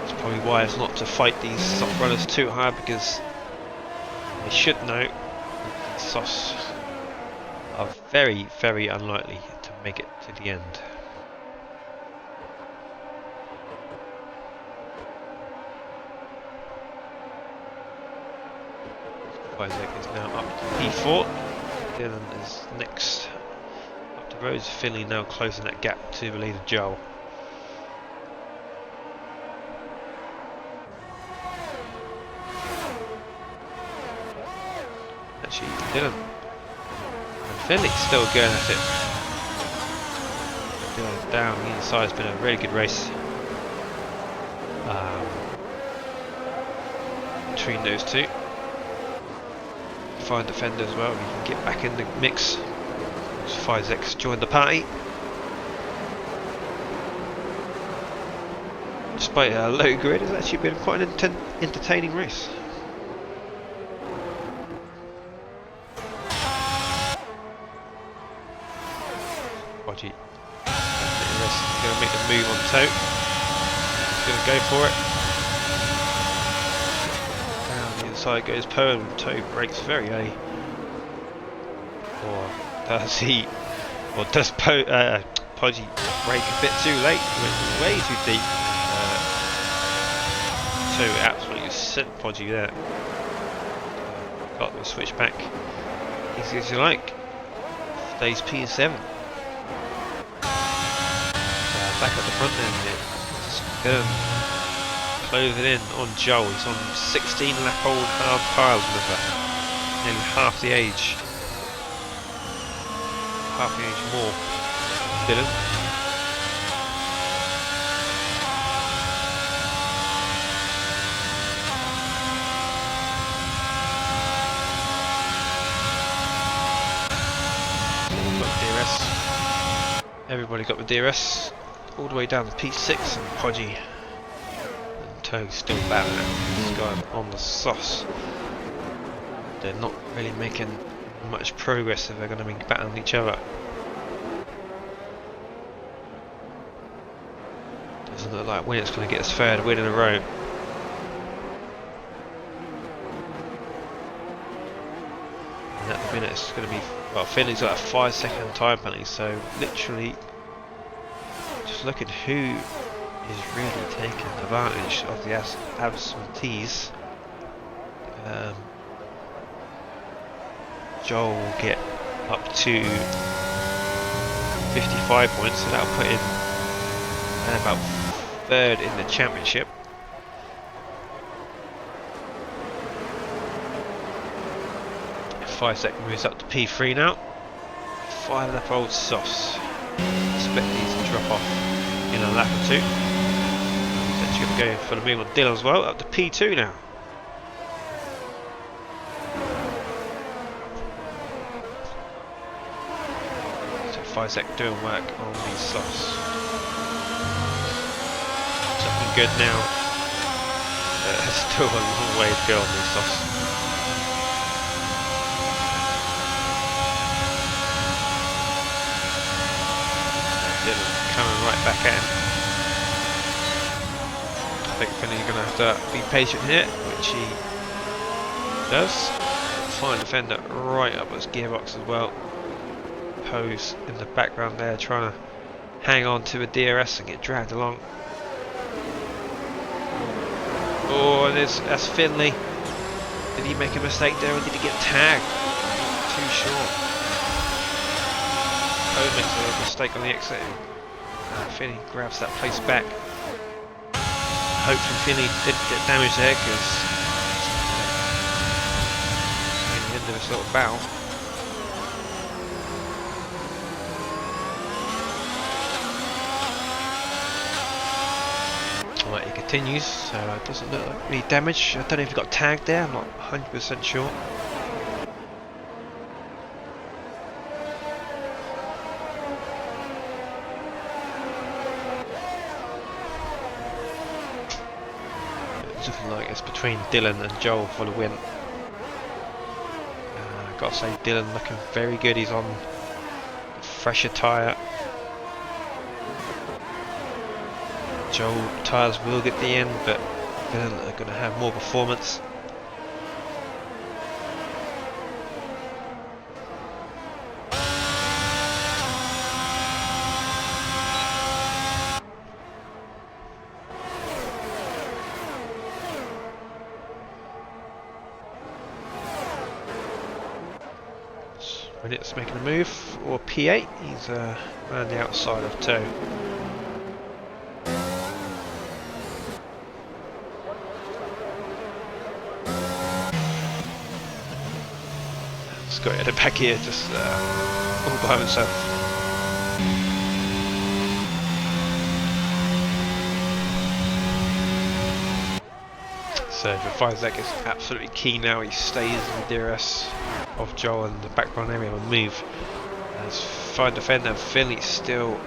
it's probably wise not to fight these soft runners too hard, because they should know that the softs are very, very unlikely to make it to the end. Isaac is now up to P4. Dylan is next up to Rose. Finley now closing that gap to the leader Joel. Actually, Dylan and Finley still going at it. Dylan down the inside has been a really good race between those two. Fine defender as well, you can get back in the mix Fizek's joined the party. Despite a low grid, it's actually been quite an entertaining race. Podgy is going to make the move on Toe. He's going to go for it. Down the inside goes Poe, and Toe breaks very early. Or does he? Or does Podgy break a bit too late? Went way too deep. Toe absolutely sent Podgy there. Got the switch back. Easy as you like. Stays P7. Back at the front end. Close it in on Joel. He's on 16 lap old hard tyres with nearly half the age. Half the age more. Dylan. Got DRS. Everybody got the DRS. All the way down to P6 and Podgy and Toe still battling this guy on the sauce. They're not really making much progress if they're going to be battling each other. Doesn't look like Winnett's going to get his third win in a row. And at the minute it's going to be, well, Finley's got a 5-second time penalty, so literally just look at who is really taking advantage of the absentees. Joel will get up to 55 points, so that'll put him about third in the championship. Fizek moves up to P3 now. 5 lap old Sauce. Expect these to drop off in a lap or two. He's actually going to go for the move on Dylan as well, up to P2 now. So Fizek doing work on the Sauce. Looking good now. There's still a long way to go on the Sauce. Coming right back in. I think Finney's going to have to be patient here, which he does. Fine defender right up his gearbox as well. Pose in the background there, trying to hang on to a DRS and get dragged along. Oh, and that's Finley. Did he make a mistake there, or did he get tagged? Too short. Poe makes a mistake on the exit. Finney grabs that place back. Hopefully Finney didn't get damaged there, because in the end of this little battle. Alright, he continues, so it doesn't look like any damage. I don't know if he got tagged there, I'm not 100% sure. Looking like it's between Dylan and Joel for the win. Gotta say, Dylan looking very good. He's on a fresher tyre. Joel tyres will get the end, but Dylan are going to have more performance. It's making a move, or P8, he's around the outside of Toe. Scott headed back here, just all by himself. So for Fizek is absolutely key now. He stays in the DRS of Joel, and the background area will move As Fine Defender and Finley still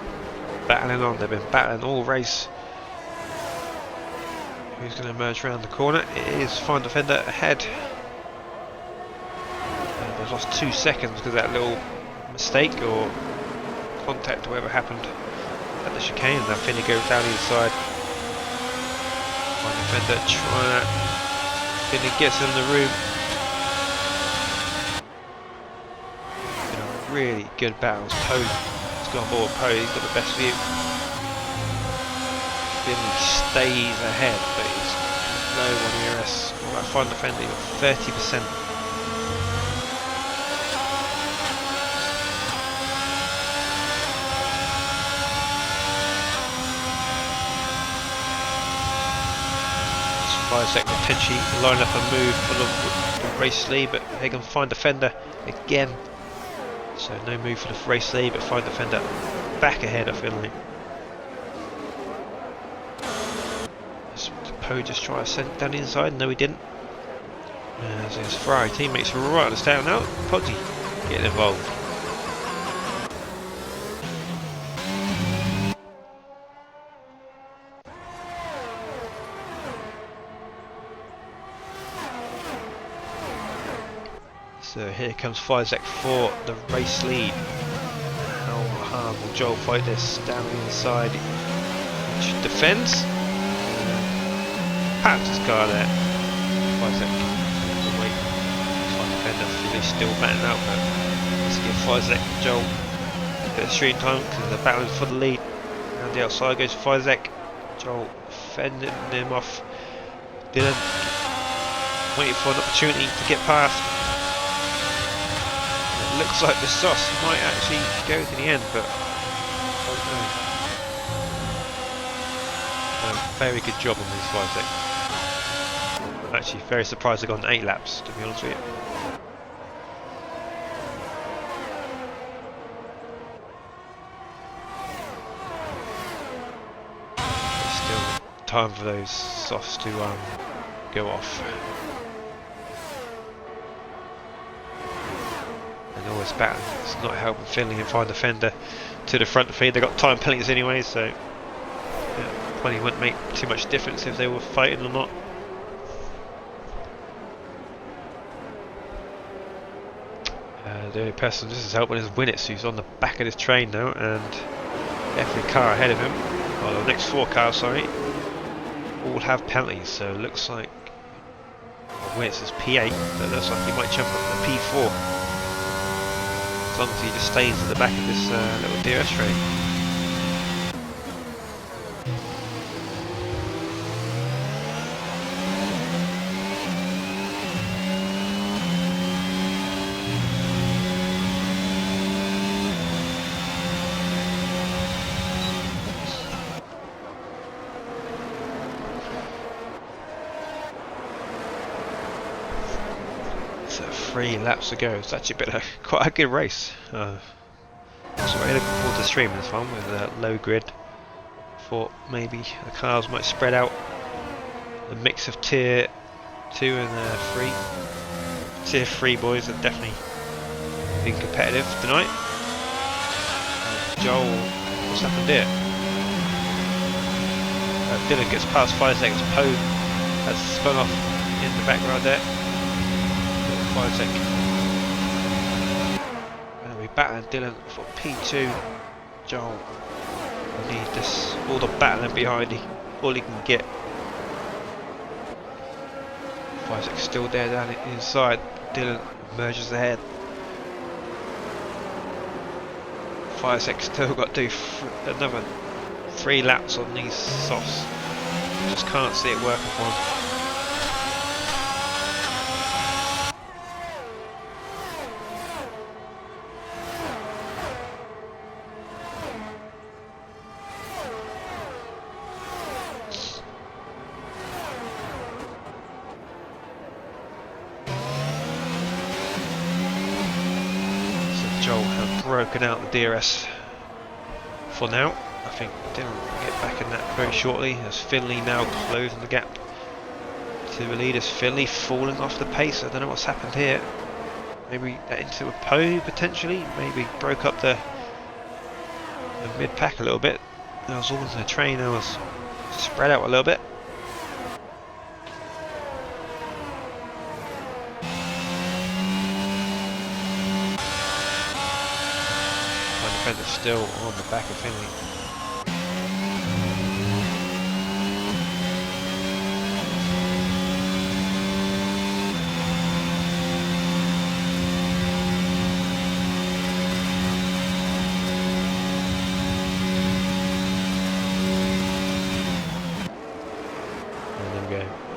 battling on. They've been battling all race. Who's going to emerge around the corner? It is Fine Defender ahead. They've lost 2 seconds because of that little mistake or contact or whatever happened at the chicane. Now Finley goes down the inside. Fine Defender trying to... Finley gets in the room. Really good battles. Poe has gone on board. Poe, he's got the best view. Finley stays ahead, but he's low on ERS. Well, that Fine Defender, you've got 30%. Just 5 seconds potentially line up a move for the race lead, but they can Fine Defender again. So no move for the race lead, but Fine Defender back ahead of Finley. Poe just try to send it down the inside. No, he didn't. As his Ferrari teammates are right on the start now. Podgy getting involved. So here comes Fizek for the race lead. How hard will Joel fight this? Down the inside, which defends. Patches his car there. Fizek the weight. Fine Defender Finley still batting out, but let's give Fizek and Joel a bit of street time because they're battling for the lead. And the outside goes Fizek. Joel fending him off. Dylan waiting for an opportunity to get past. Looks like the sauce might actually go to the end, but I don't know. Very good job on this Fizek. I'm actually very surprised they've gone 8 laps, to be honest with you. There's still time for those softs to go off. Always battling. It's not helping Finley and Fine Defender to the front of the feed. They've got time penalties anyway, so yeah, probably wouldn't make too much difference if they were fighting or not. The only person this is helping is Winnets, who's on the back of this train now, and every car ahead of him, well, the next 4 cars, sorry, all have penalties. So it looks like Winnets is P8, but it looks like he might jump up to P4. As long as he just stays at the back of this little DRS train. So 3 laps to go. It's actually been quite a good race. So we're looking forward to streaming this one with a low grid. Thought maybe the cars might spread out. The mix of tier 2 and 3. Tier 3 boys have definitely been competitive tonight. Joel, what's happened here? Dylan gets past 5 seconds. Poe has spun off in the background there. 5 seconds. And we battling Dylan for P2. Joel will need this, all the battling behind him, all he can get. 5 seconds still there down inside. Dylan emerges ahead. 5 seconds still got to do another 3 laps on these softs. Just can't see it working for him. Joel have broken out the DRS for now. I think Dylan will get back in that very shortly, as Finley now closing the gap to the leaders. Finley falling off the pace. I don't know what's happened here. maybe into a Poe potentially. Maybe broke up the mid pack a little bit. I was all in the train. I was spread out a little bit. My defender's still on the back of Finley.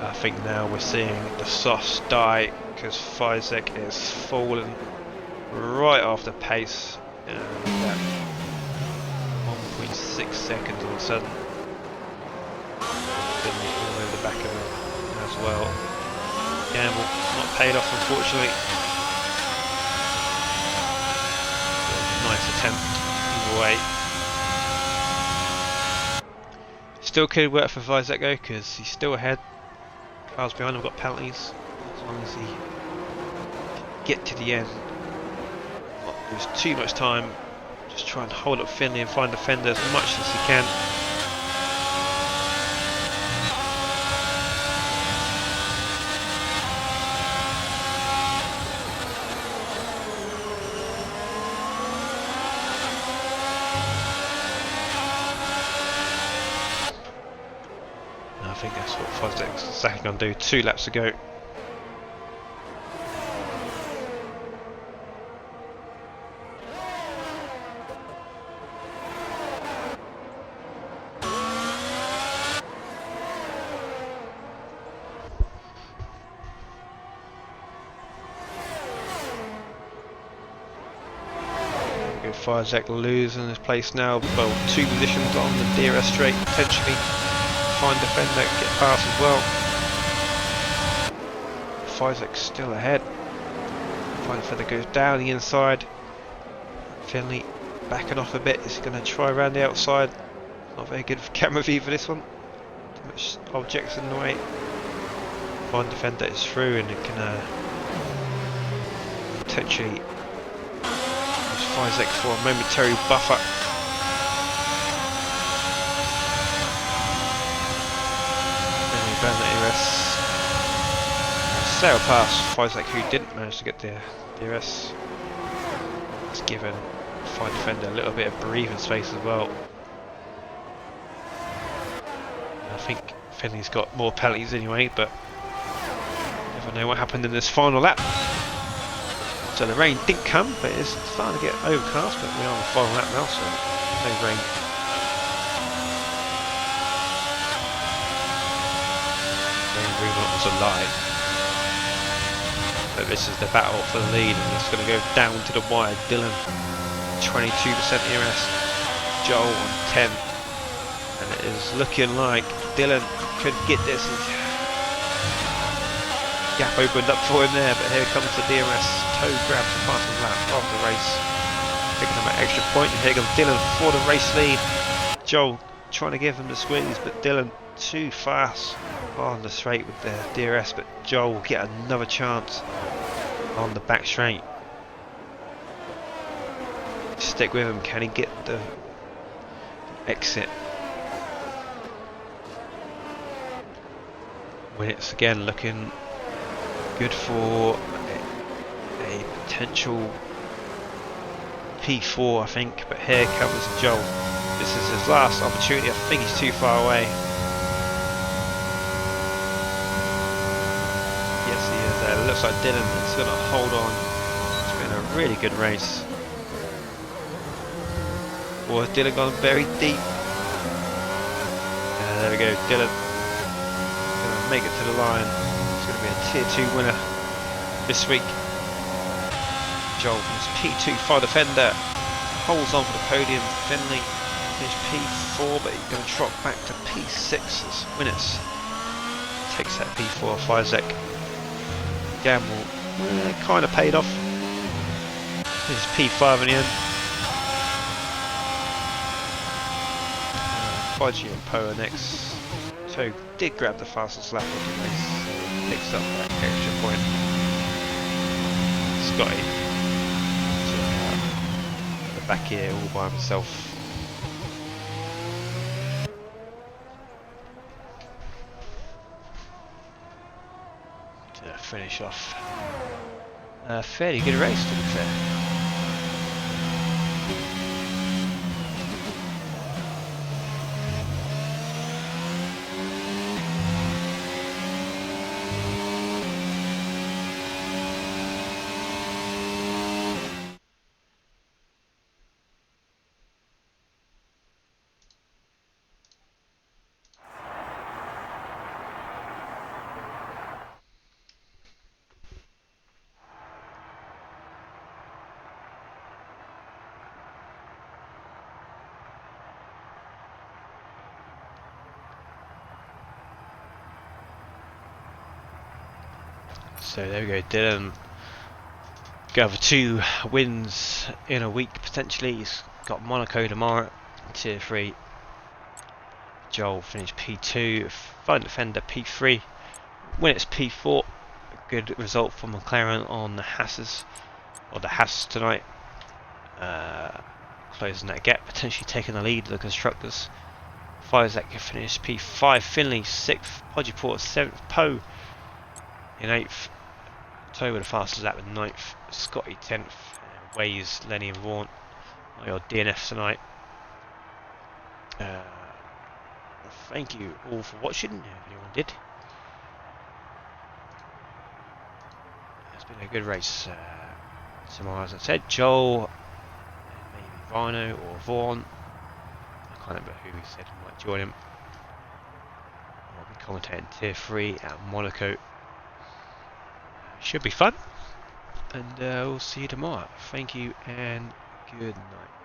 I think now we're seeing the sauce die because Fizek is falling right off the pace, and at 1.6 seconds all of a sudden. Finley all over the back of him as well. Gamble not paid off, unfortunately. Nice attempt either way. Still could work for Fizek though, because he's still ahead. Cars behind him got penalties, as long as he get to the end, not lose too much time, just try and hold up Finley and find defender as much as he can. I think that's what Fizek's exactly going to do. 2 laps to go. Fizek losing his place now. Well, 2 positions on the DRS straight, potentially. Find defender, get past as well. Fizek still ahead. Find defender goes down the inside. Finley backing off a bit. Is he going to try around the outside? Not very good for camera view for this one. Too much objects in the way. Find defender is through, and it can potentially use Fizek for a momentary buffer. Sail past Fizek, who didn't manage to get the DRS. It's given Fine Defender a little bit of breathing space as well. I think Finley's got more penalties anyway, but never know what happened in this final lap. So the rain didn't come, but it's starting to get overcast, but we're on the final lap now, so no rain. Was a lie, but this is the battle for the lead, and it's going to go down to the wire. Dylan 22% ERS, Joel on 10, and it is looking like Dylan could get this. Gap opened up for him there, but here comes the DRS. Toe grabs the fastest lap of the race, picking up an extra point, and here comes Dylan for the race lead. Joel trying to give him the squeeze, but Dylan too fast on the straight with the DRS, but Joel will get another chance on the back straight. Stick with him, can he get the exit? Minutes again looking good for a potential P4 I think, but here comes Joel. This is his last opportunity. I think he's too far away. It looks like Dylan is going to hold on. It's been a really good race. Or has Dylan gone very deep? There we go, Dylan going to make it to the line. He's going to be a tier 2 winner this week. Joel from his P2 fire defender holds on for the podium. Finley finished P4, but he's going to drop back to P6 as winners. Takes that P4 Fizek. Gamble kind of paid off. This is P5 in the end. Fudgy and Poe next. So did grab the fastest lap of the race. Picks up that extra point. Scotty. At the back here all by himself. To finish off a fairly good race, to be fair. So there we go, Dylan go for 2 wins in a week potentially. He's got Monaco tomorrow, tier 3. Joel finished P2, Fun Defender P3. When it's P4, a good result for McLaren on the Hasses, or the Haas tonight. Closing that gap, potentially taking the lead of the constructors. Fizek finished P5, Finley 6th, Podgeport 7th, Poe in 8th. Toe with the fastest lap with 9th, Scotty 10th, Waze, Lenny and Vaughan on your DNF tonight. Thank you all for watching, if anyone did. It's been a good race tomorrow, as I said. Joel, maybe Rhino or Vaughan, I can't remember who he said might join him. I'll be commentating tier 3 at Monaco. Should be fun, and we'll see you tomorrow. Thank you and good night.